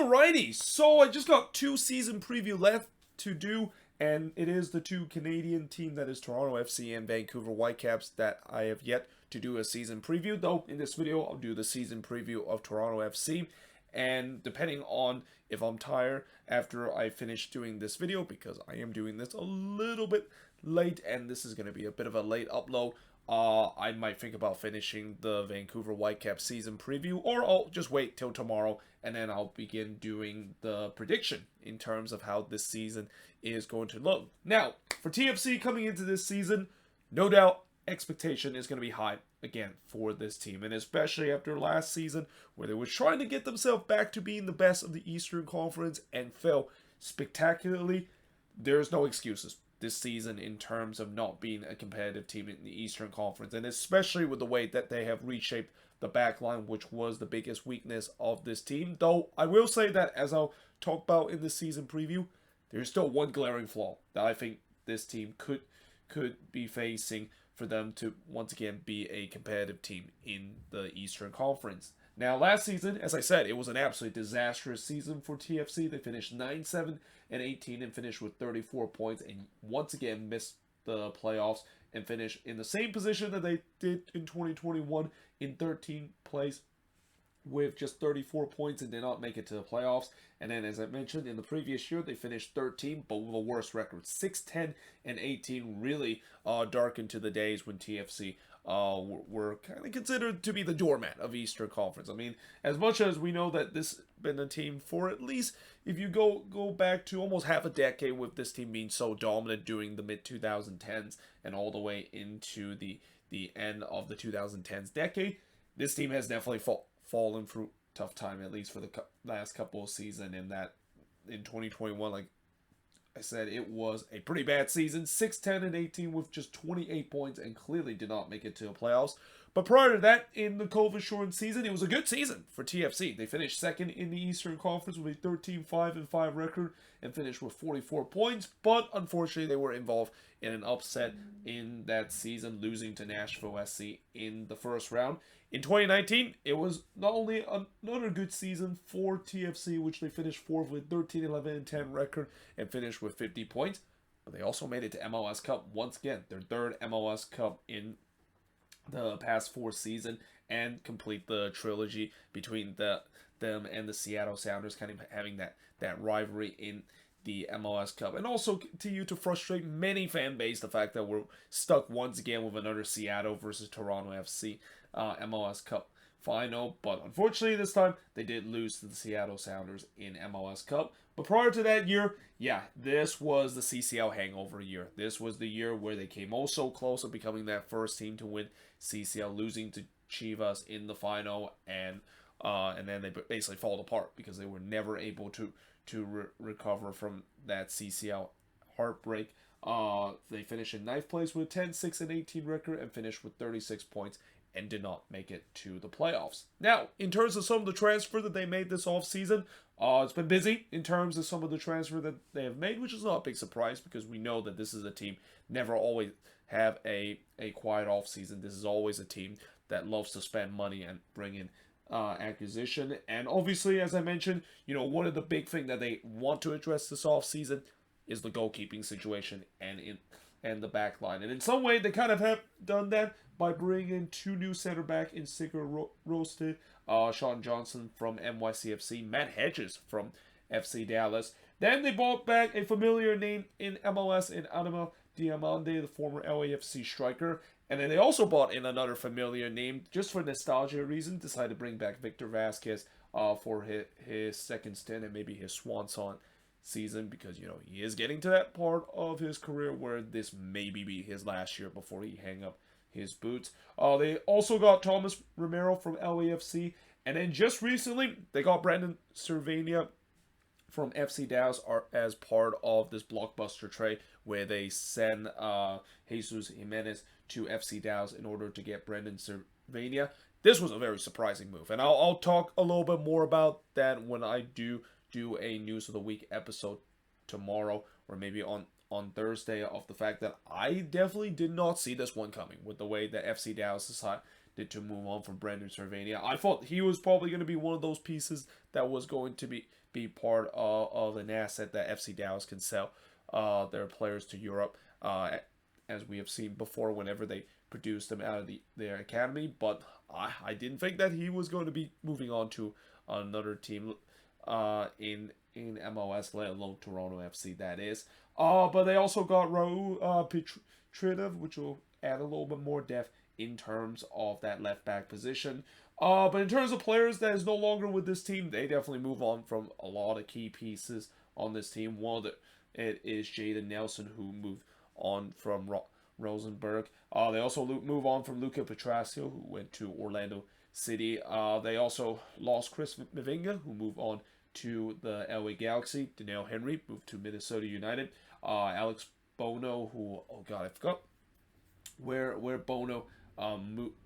Alrighty, so I just got 2 season preview left to do, and it is the 2 Canadian team, that is Toronto FC and Vancouver Whitecaps, that I have yet to do a season preview. Though in this video, I'll do the season preview of Toronto FC, and depending on if I'm tired after I finish doing this video, because I am doing this a little bit late, and this is going to be a bit of a late upload, I might think about finishing the Vancouver Whitecaps season preview, or I'll just wait till tomorrow and then I'll begin doing the prediction in terms of how this season is going to look. Now, for TFC coming into this season, no doubt expectation is going to be high again for this team, and especially after last season where they were trying to get themselves back to being the best of the Eastern Conference and fell spectacularly. There's no excuses this season in terms of not being a competitive team in the Eastern Conference, and especially with the way that they have reshaped the back line, which was the biggest weakness of this team. Though I will say that, as I'll talk about in the season preview, there's still one glaring flaw that I think this team could be facing for them to once again be a competitive team in the Eastern Conference. Now, last season, as I said, it was an absolutely disastrous season for TFC. They finished 9-7-18 and finished with 34 points, and once again missed the playoffs and finished in the same position that they did in 2021, in 13th place with just 34 points, and did not make it to the playoffs. And then, as I mentioned, in the previous year, they finished 13th, but with a worse record. 6-10-18 really darkened to the days when TFC were kind of considered to be the doormat of Eastern Conference. I mean, as much as we know that this has been a team for at least, if you go back to almost half a decade with this team being so dominant during the mid-2010s and all the way into the end of the 2010s decade, this team has definitely fallen through tough time, at least for the last couple of seasons. In that, in 2021, like I said, it was a pretty bad season. 6-10-18 with just 28 points, and clearly did not make it to the playoffs. But prior to that, in the COVID-shortened season, it was a good season for TFC. They finished second in the Eastern Conference with a 13-5-5 record and finished with 44 points. But unfortunately, they were involved in an upset in that season, losing to Nashville SC in the first round. In 2019, it was not only another good season for TFC, which they finished fourth with 13-11-10 record and finished with 50 points, but they also made it to MLS Cup once again, their third MLS Cup in the past 4 seasons, and complete the trilogy between them and the Seattle Sounders, kind of having that rivalry in the MLS Cup, and also continue to frustrate many fan base, the fact that we're stuck once again with another Seattle versus Toronto FC MLS Cup final. But unfortunately, this time they did lose to the Seattle Sounders in MLS Cup. But prior to that year, yeah, this was the CCL hangover year. This was the year where they came oh so close to becoming that first team to win CCL, losing to Chivas in the final, and then they basically fall apart because they were never able to recover from that CCL heartbreak. They finished in 9th place with 10-6-18 record and finished with 36 points and did not make it to the playoffs. Now, in terms of some of the transfer that they made this offseason, it's been busy in terms of some of the transfer that they have made, which is not a big surprise because we know that this is a team never always have a quiet offseason. This is always a team that loves to spend money and bring in acquisition. And obviously, as I mentioned, one of the big things that they want to address this offseason is the goalkeeping situation and the back line. And in some way, they kind of have done that by bringing in 2 new center back in Sigurd Rosted, Sean Johnson from NYCFC, Matt Hedges from FC Dallas. Then they brought back a familiar name in MLS in Adama Diamande, the former LAFC striker. And then they also brought in another familiar name, just for nostalgia reason, decided to bring back Victor Vasquez for his second stint and maybe his swan song season, because he is getting to that part of his career where this maybe be his last year before he hang up his boots. They also got Thomas Romero from LAFC, and then just recently they got Brandon Cervania from FC Dallas as part of this blockbuster trade where they send Jesus Jimenez to FC Dallas in order to get Brandon Cervania. This was a very surprising move, and I'll talk a little bit more about that when I do a News of the Week episode tomorrow, or maybe on Thursday, of the fact that I definitely did not see this one coming with the way that FC Dallas did to move on from Brandon Cervania. I thought he was probably going to be one of those pieces that was going to be part of an asset that FC Dallas can sell their players to Europe, as we have seen before whenever they produced them out of their academy. But I didn't think that he was going to be moving on to another team in MLS, let alone Toronto FC, that is. But they also got Raul Petritov, which will add a little bit more depth in terms of that left back position. But in terms of players that is no longer with this team, they definitely move on from a lot of key pieces on this team. One of it is Jayden Nelson, who moved on from Rosenborg. They also move on from Luca Petrasio, who went to Orlando City. They also lost Chris Mavinga, who moved on to the LA Galaxy. Daniel Henry moved to Minnesota United. Alex Bono, who, oh god, I forgot where Bono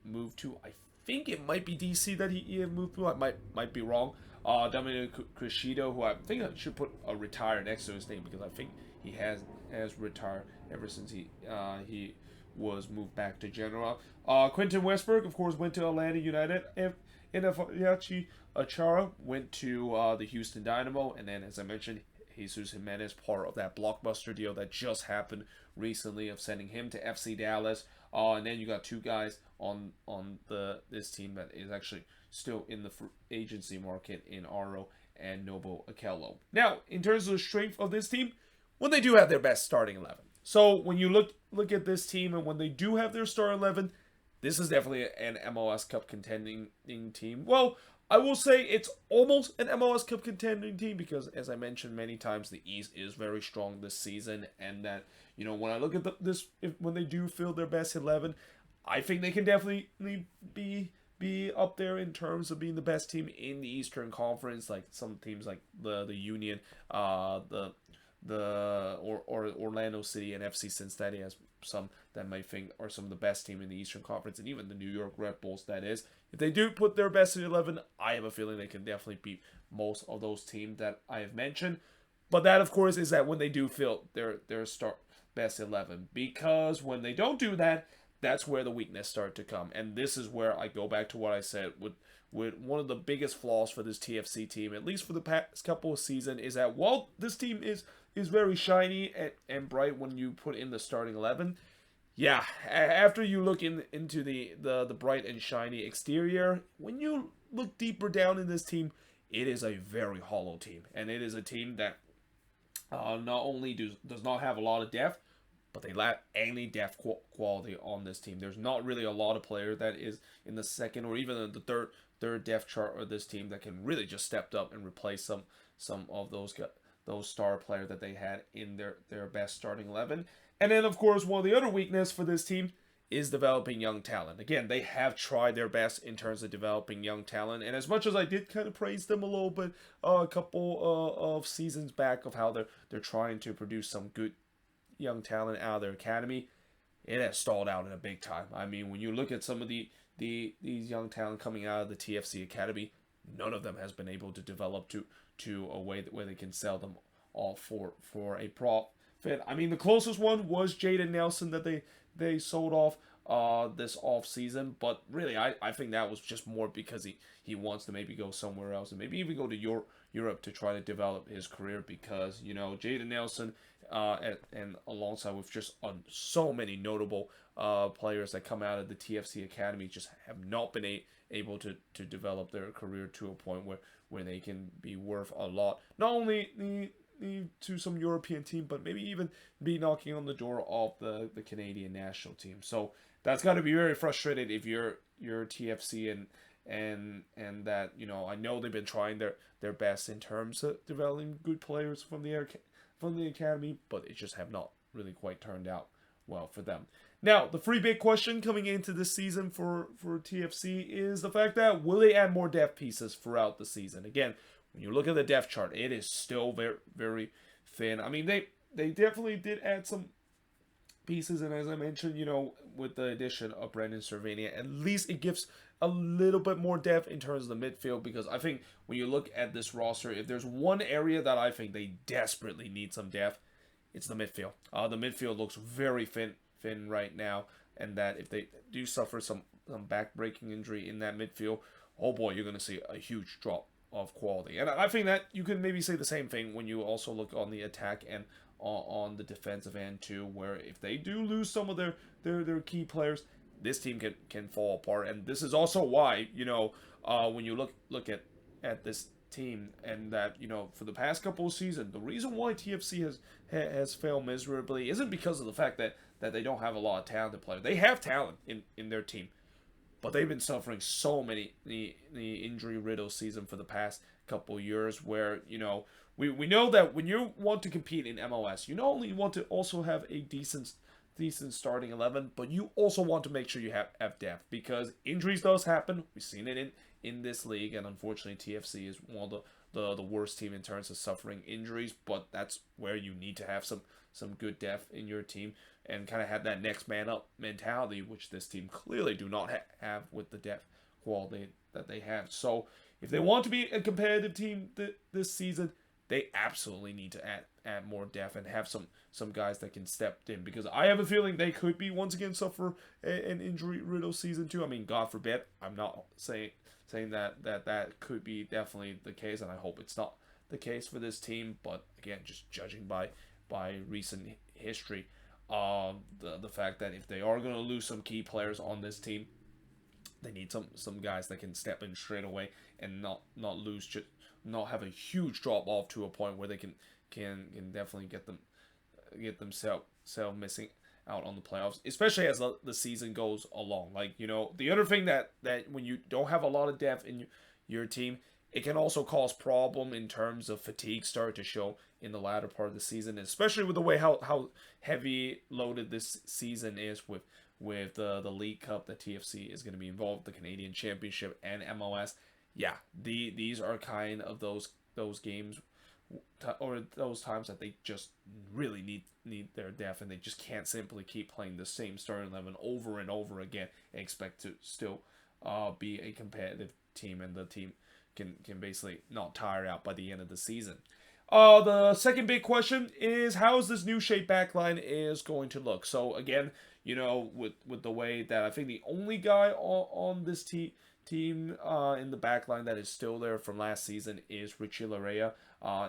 moved to. I think it might be DC that he moved to. I might be wrong. Dominic Crescido, who I think I should put a retire next to his name, because I think he has retired ever since he was moved back to Genoa. Quentin Westberg, of course, went to Atlanta United. Enefayachi Achara went to the Houston Dynamo, and then, as I mentioned, Jesus Jimenez, part of that blockbuster deal that just happened recently of sending him to FC Dallas. And then you got two guys on this team that is actually still in the agency market in Aro and Nobo Okello. Now, in terms of the strength of this team, when they do have their best starting 11. So when you look at this team, and when they do have their starting 11, this is definitely an MLS Cup contending team. Well, I will say it's almost an MLS Cup contending team because, as I mentioned many times, the East is very strong this season, and that, you know, when I look at when they do field their best 11, I think they can definitely be up there in terms of being the best team in the Eastern Conference. Like some teams like the Union, the Orlando City, and FC Cincinnati, as some that might think are some of the best team in the Eastern Conference, and even the New York Red Bulls, that is. If they do put their best in 11, I have a feeling they can definitely beat most of those teams that I have mentioned. But that, of course, is that when they do field their start best 11. Because when they don't do that, that's where the weakness start to come. And this is where I go back to what I said with one of the biggest flaws for this TFC team, at least for the past couple of seasons, is that while this team is very shiny and bright when you put in the starting 11, yeah, after you look into the bright and shiny exterior, when you look deeper down in this team, it is a very hollow team. And it is a team that not only does not have a lot of depth, but they lack any depth quality on this team. There's not really a lot of player that is in the second or even in the third depth chart of this team that can really just step up and replace some of those star players that they had in their best starting 11. And then, of course, one of the other weaknesses for this team is developing young talent. Again, they have tried their best in terms of developing young talent. And as much as I did kind of praise them a little bit a couple of seasons back of how they're trying to produce some good young talent out of their academy, it has stalled out in a big time. I mean, when you look at some of these young talent coming out of the TFC academy, none of them has been able to develop to a way where they can sell them all for a profit. I mean, the closest one was Jayden Nelson that they sold off this off season, but really I think that was just more because he wants to maybe go somewhere else and maybe even go to Europe to try to develop his career, because, you know, Jayden Nelson and alongside with just so many notable players that come out of the TFC academy just have not been able to develop their career to a point where they can be worth a lot, not only to some European team, but maybe even be knocking on the door of the Canadian national team. So that's got to be very frustrated if you're TFC and that, you know, I know they've been trying their best in terms of developing good players from the academy, but it just have not really quite turned out well for them. Now, the free big question coming into this season for TFC is the fact that will they add more depth pieces throughout the season? Again, when you look at the depth chart, it is still very, very thin. I mean, they definitely did add some pieces, and as I mentioned, you know, with the addition of Brandon Cervania, at least it gives a little bit more depth in terms of the midfield, because I think when you look at this roster, if there's one area that I think they desperately need some depth, it's the midfield. The midfield looks very thin right now, and that if they do suffer some some back-breaking injury in that midfield, oh boy, you're going to see a huge drop of quality. And I think that you can maybe say the same thing when you also look on the attack and on the defensive end too, where if they do lose some of their key players, this team can fall apart. And this is also why, when you look at this team, and that, for the past couple of seasons, the reason why TFC has failed miserably isn't because of the fact that they don't have a lot of talented players. They have talent in their team, but they've been suffering so many the injury riddled season for the past couple of years, where we know that when you want to compete in MLS, you not only want to also have a decent starting 11, but you also want to make sure you have depth, because injuries does happen. We've seen it in this league, and unfortunately TFC is one of the worst team in terms of suffering injuries, but that's where you need to have some good depth in your team and kind of have that next man up mentality, which this team clearly do not have with the depth quality that they have. So if they want to be a competitive team this season, they absolutely need to add more depth and have some guys that can step in, because I have a feeling they could be once again suffer an injury riddled season too. I mean, God forbid. I'm not saying that could be definitely the case, and I hope it's not the case for this team. But again, just judging by recent history, the fact that if they are going to lose some key players on this team, they need some guys that can step in straight away and not have a huge drop off to a point where they can definitely get themselves missing out on the playoffs, especially as the season goes along. Like, the other thing that when you don't have a lot of depth in your team, it can also cause problem in terms of fatigue start to show in the latter part of the season, especially with the way how heavy loaded this season is with the League Cup that TFC is going to be involved, the Canadian Championship, and MLS. Yeah, these are kind of those games or those times that they just really need their depth, and they just can't simply keep playing the same starting 11 over and over again and expect to still be a competitive team, and the team can basically not tire out by the end of the season. The second big question is how is this new shape backline is going to look. So again, with the way that I think the only guy on this team in the backline that is still there from last season is Richie Laryea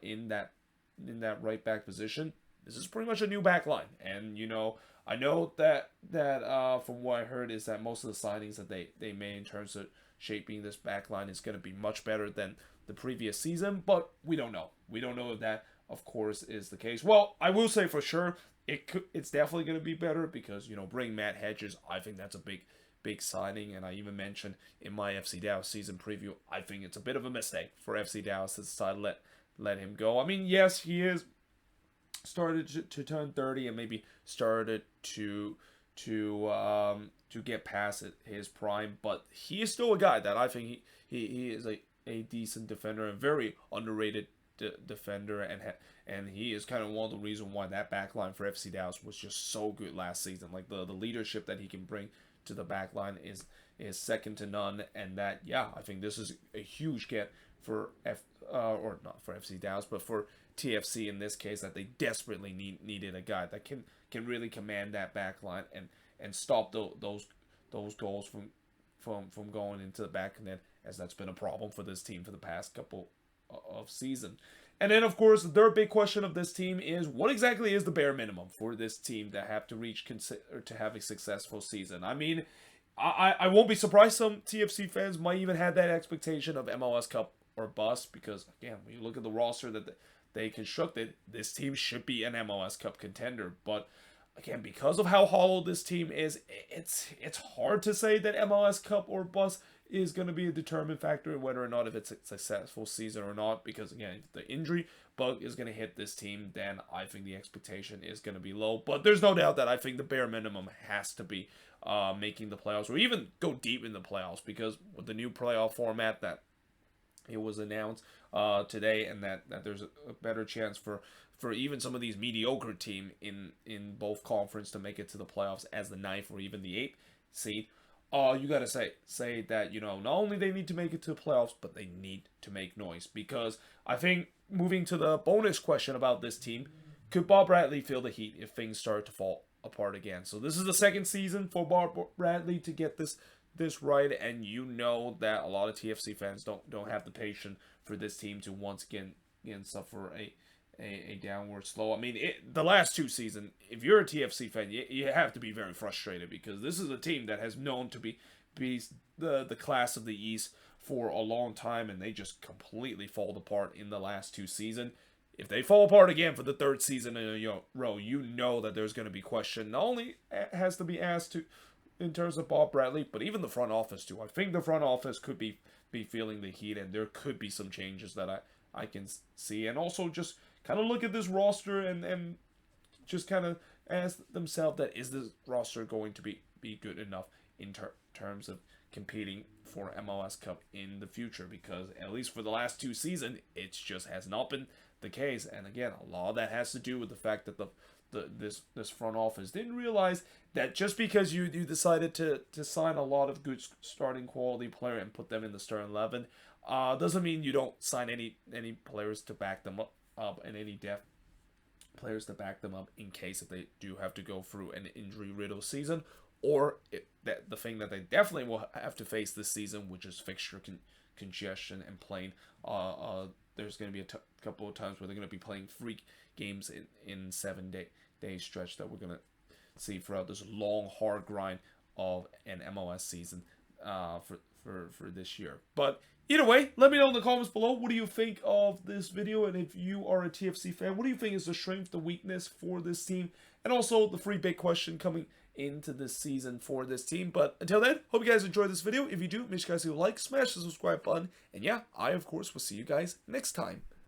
in that right back position. This is pretty much a new backline, and I know that from what I heard is that most of the signings that they made in terms of shaping this backline is going to be much better than the previous season, but we don't know. We don't know if that, of course, is the case. Well, I will say for sure it's definitely going to be better, because bring Matt Hedges, I think that's a big signing, and I even mentioned in my FC Dallas season preview, I think it's a bit of a mistake for FC Dallas to decide to let him go. I mean, yes, he is started to turn 30 and maybe started to get past his prime, but he is still a guy that I think he is a decent defender, and very underrated defender, and he is kind of one of the reasons why that back line for FC Dallas was just so good last season. Like the leadership that he can bring to the back line is second to none, and that, yeah, I think this is a huge get for or not for FC Dallas, but for TFC in this case, that they desperately needed a guy that can really command that back line and stop those goals from going into the back net, as that's been a problem for this team for the past couple of seasons. And then, of course, the third big question of this team is what exactly is the bare minimum for this team to have to reach or to have a successful season. I mean, I won't be surprised some TFC fans might even have that expectation of MLS Cup or bust, because again, when you look at the roster that they constructed, this team should be an MLS Cup contender. But again, because of how hollow this team is, it's hard to say that MLS Cup or bust is going to be a determined factor in whether or not if it's a successful season or not. Because again, if the injury bug is going to hit this team, then I think the expectation is going to be low. But there's no doubt that I think the bare minimum has to be making the playoffs, or even go deep in the playoffs, because with the new playoff format that it was announced today, and that there's a better chance for even some of these mediocre team in both conference to make it to the playoffs as the 9th or even the 8th seed. You gotta say that not only they need to make it to the playoffs, but they need to make noise, because I think moving to the bonus question about this team, could Bob Bradley feel the heat if things start to fall apart again? So this is the second season for Bob Bradley to get this this right, and you know that a lot of TFC fans don't have the patience for this team to once again suffer a downward slow. I mean, the last 2 seasons, if you're a TFC fan, you have to be very frustrated because this is a team that has known to be the class of the East for a long time, and they just completely fall apart in the last 2 seasons. If they fall apart again for the 3rd season in a row, you know that there's going to be question. Not only has to be asked to in terms of Bob Bradley, but even the front office too. I think the front office could be feeling the heat, and there could be some changes that I can see. And also just kind of look at this roster and just kind of ask themselves that is this roster going to be good enough in terms of competing for MLS Cup in the future, because at least for the last 2 seasons, it just has not been the case. And again, a lot of that has to do with the fact that this front office didn't realize that just because you decided to sign a lot of good starting quality player and put them in the starting 11, doesn't mean you don't sign any players to back them up and any depth players to back them up in case if they do have to go through an injury-riddled season, or the thing that they definitely will have to face this season, which is fixture congestion and playing. There's going to be a couple of times where they're going to be playing 3 games in 7-day stretch that we're going to see throughout this long, hard grind of an MLS season for this year. But either way, let me know in the comments below, what do you think of this video? And if you are a TFC fan, what do you think is the strength, the weakness for this team? And also the 3 big question coming into this season for this team. But until then, hope you guys enjoyed this video. If you do, make sure you guys leave a like, smash the subscribe button. And yeah, I, of course, will see you guys next time.